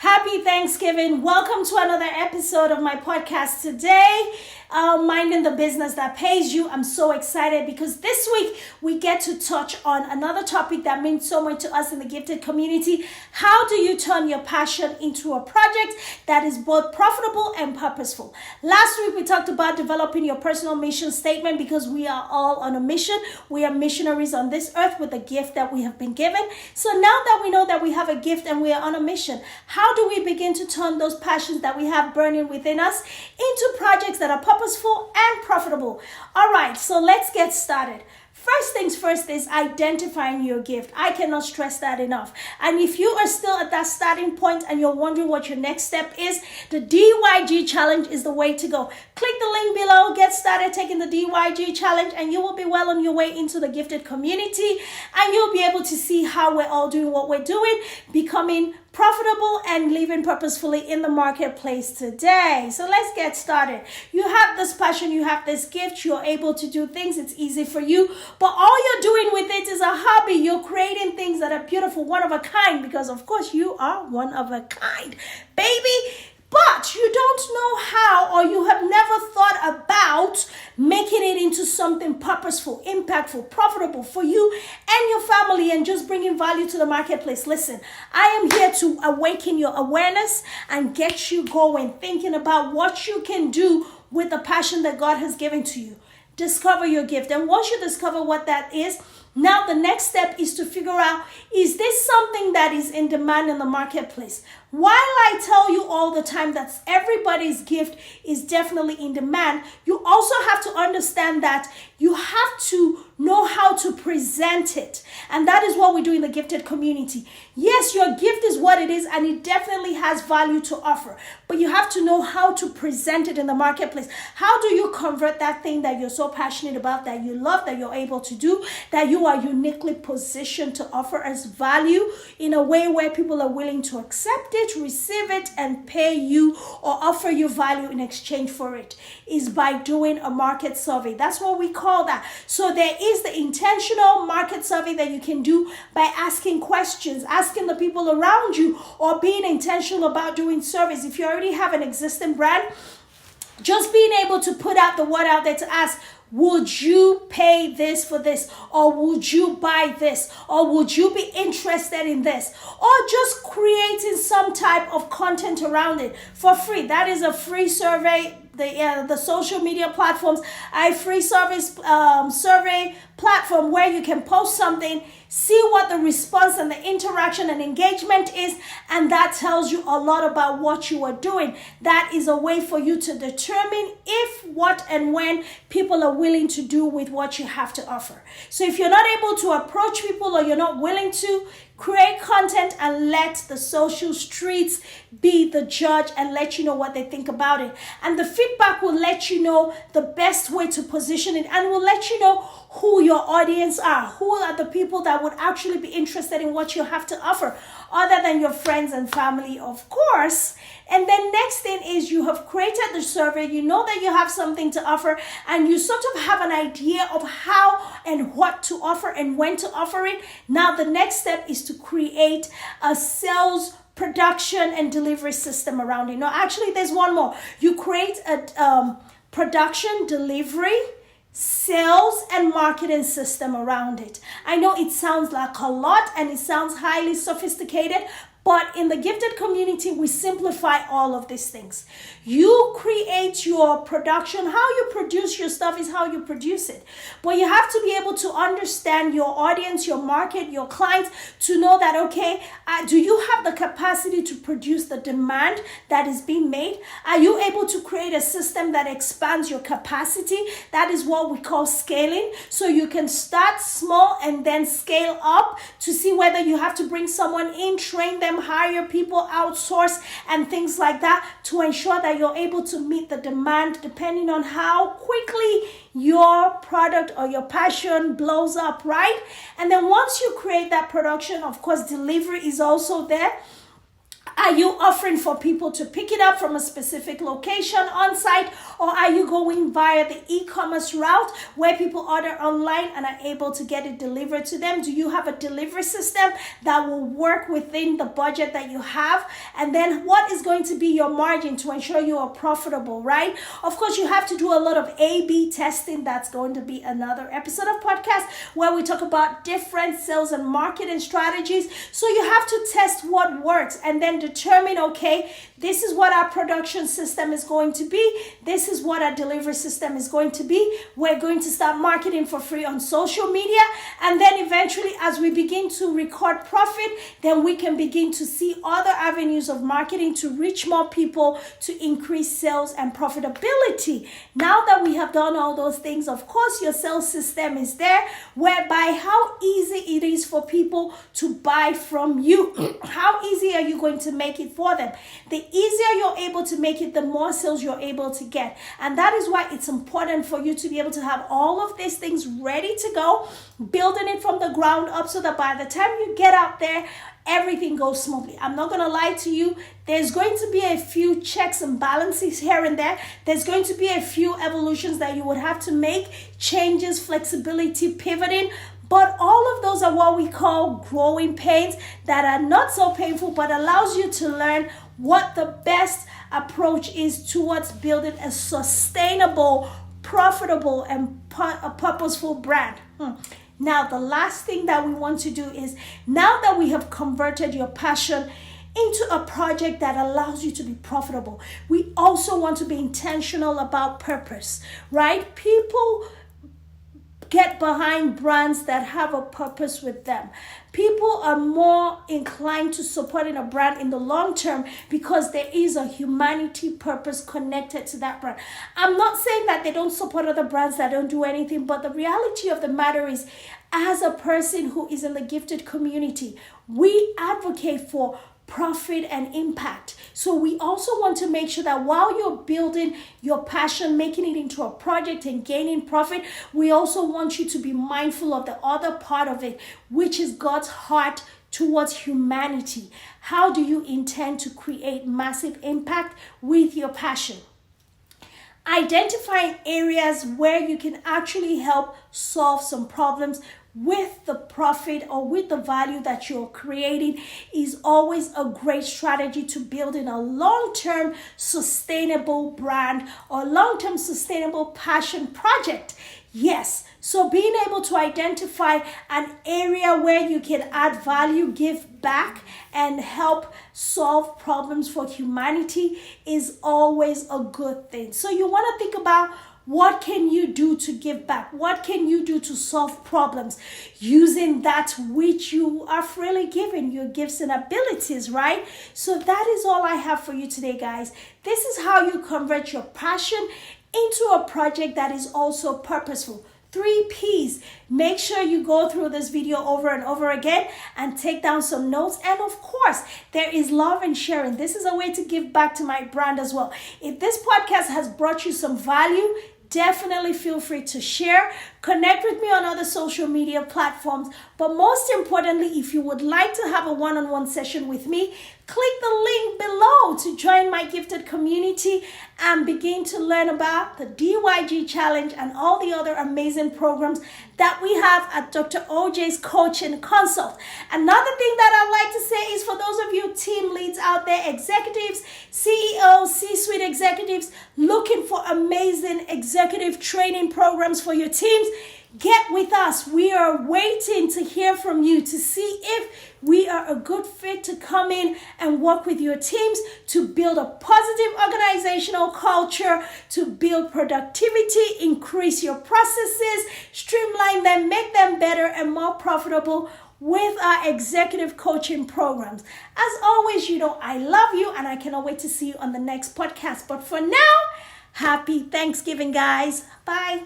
Happy Thanksgiving. Welcome to another episode of my podcast today, Minding the Business That Pays You. I'm so excited because this week we get to touch on another topic that means so much to us in the gifted community. How do you turn your passion into a project that is both profitable and purposeful? Last week we talked about developing your personal mission statement because we are all on a mission. We are missionaries on this earth with a gift that we have been given. So now that we know that we have a gift and we are on a mission, how do we begin to turn those passions that we have burning within us into projects that are purposeful and profitable? All right, so let's get started. First things first is identifying your gift. I cannot stress that enough. And if you are still at that starting point and you're wondering what your next step is, the DYG challenge is the way to go. Click the link below, get started taking the DYG challenge, and you will be well on your way into the gifted community, and you'll be able to see how we're all doing what we're doing, becoming profitable and living purposefully in the marketplace today. So let's get started. You have this passion, you have this gift, you're able to do things, it's easy for you, but all you're doing with it is a hobby. You're creating things that are beautiful, one of a kind, because of course you are one of a kind, baby. But you don't know how, or you have never thought about making it into something purposeful, impactful, profitable for you and your family, and just bringing value to the marketplace. Listen, I am here to awaken your awareness and get you going, thinking about what you can do with the passion that God has given to you. Discover your gift. And once you discover what that is, now the next step is to figure out, is this something that is in demand in the marketplace? While I tell you all the time that everybody's gift is definitely in demand, you also have to understand that you have to know how to present it. And that is what we do in the gifted community. Yes, your gift is what it is, and it definitely has value to offer. But you have to know how to present it in the marketplace. How do you convert that thing that you're so passionate about, that you love, that you're able to do, that you are uniquely positioned to offer as value in a way where people are willing to accept it, receive it, and pay you or offer you value in exchange for it, is by doing a market survey. That's what we call that. So there is the intentional market survey that you can do by asking questions, asking the people around you, or being intentional about doing service. If you already have an existing brand, just being able to put out the word out there to ask, would you pay this for this? Or would you buy this? Or would you be interested in this? Or just creating some type of content around it for free. That is a free survey. The social media platforms are a free survey platform where you can post something, see what the response and the interaction and engagement is, and that tells you a lot about what you are doing. That is a way for you to determine if, what, and when people are willing to do with what you have to offer. So if you're not able to approach people, or you're not willing to, create content and let the social streets be the judge and let you know what they think about it. And the feedback will let you know the best way to position it, and will let you know who your audience are, who are the people that would actually be interested in what you have to offer, other than your friends and family, of course. And then next thing is, you have created the survey, you know that you have something to offer, and you sort of have an idea of how and what to offer and when to offer it. Now the next step is to create a sales, production, and delivery system around it. No, actually there's one more. You create a production, delivery, sales, and marketing system around it. I know it sounds like a lot and it sounds highly sophisticated, but in the gifted community, we simplify all of these things. You create your production. How you produce your stuff is how you produce it. But you have to be able to understand your audience, your market, your clients, to know that, okay, do you have the capacity to produce the demand that is being made? Are you able to create a system that expands your capacity? That is what we call scaling. So you can start small and then scale up to see whether you have to bring someone in, train them, hire people, outsource, and things like that, to ensure that you're able to meet the demand depending on how quickly your product or your passion blows up, right? And then once you create that production, of course, delivery is also there. Are you offering for people to pick it up from a specific location on site, or are you going via the e-commerce route where people order online and are able to get it delivered to them? Do you have a delivery system that will work within the budget that you have? And then what is going to be your margin to ensure you are profitable, right? Of course, you have to do a lot of A/B testing. That's going to be another episode of podcast where we talk about different sales and marketing strategies. So you have to test what works and then determine, okay, this is what our production system is going to be. This is what our delivery system is going to be. We're going to start marketing for free on social media. And then eventually, as we begin to record profit, then we can begin to see other avenues of marketing to reach more people, to increase sales and profitability. Now that we have done all those things, of course, your sales system is there, whereby how easy it is for people to buy from you. How easy are you going to make it for them? The easier you're able to make it, the more sales you're able to get. And that is why it's important for you to be able to have all of these things ready to go, building it from the ground up so that by the time you get out there, everything goes smoothly. I'm not going to lie to you. There's going to be a few checks and balances here and there. There's going to be a few evolutions that you would have to make, changes, flexibility, pivoting. But all of those are what we call growing pains that are not so painful, but allows you to learn what the best approach is towards building a sustainable, profitable, and a purposeful brand. Now, the last thing that we want to do is, now that we have converted your passion into a project that allows you to be profitable, we also want to be intentional about purpose, right? People get behind brands that have a purpose with them. People are more inclined to supporting a brand in the long term because there is a humanity purpose connected to that brand. I'm not saying that they don't support other brands that don't do anything, but the reality of the matter is, as a person who is in the gifted community, we advocate for profit and impact. So we also want to make sure that while you're building your passion, making it into a project and gaining profit, we also want you to be mindful of the other part of it, which is God's heart towards humanity. How do you intend to create massive impact with your passion? Identifying areas where you can actually help solve some problems with the profit or with the value that you're creating is always a great strategy to building a long-term sustainable brand or long-term sustainable passion project. Yes, so being able to identify an area where you can add value, give back, and help solve problems for humanity is always a good thing. So you want to think about, what can you do to give back? What can you do to solve problems using that which you are freely given, your gifts and abilities, right? So that is all I have for you today, guys. This is how you convert your passion into a project that is also purposeful. 3 P's. Make sure you go through this video over and over again and take down some notes. And of course, there is love and sharing. This is a way to give back to my brand as well. If this podcast has brought you some value, definitely feel free to share. Connect with me on other social media platforms. But most importantly, if you would like to have a one-on-one session with me, click the link below to join my gifted community and begin to learn about the DYG Challenge and all the other amazing programs that we have at Dr. OJ's Coaching Consult. Another thing that I'd like to say is, for those of you team leads out there, executives, CEOs, C-suite executives looking for amazing executive training programs for your teams, get with us. We are waiting to hear from you to see if we are a good fit to come in and work with your teams to build a positive organizational culture, to build productivity, increase your processes, streamline them, make them better and more profitable with our executive coaching programs. As always, I love you and I cannot wait to see you on the next podcast. But for now, happy Thanksgiving, guys. Bye.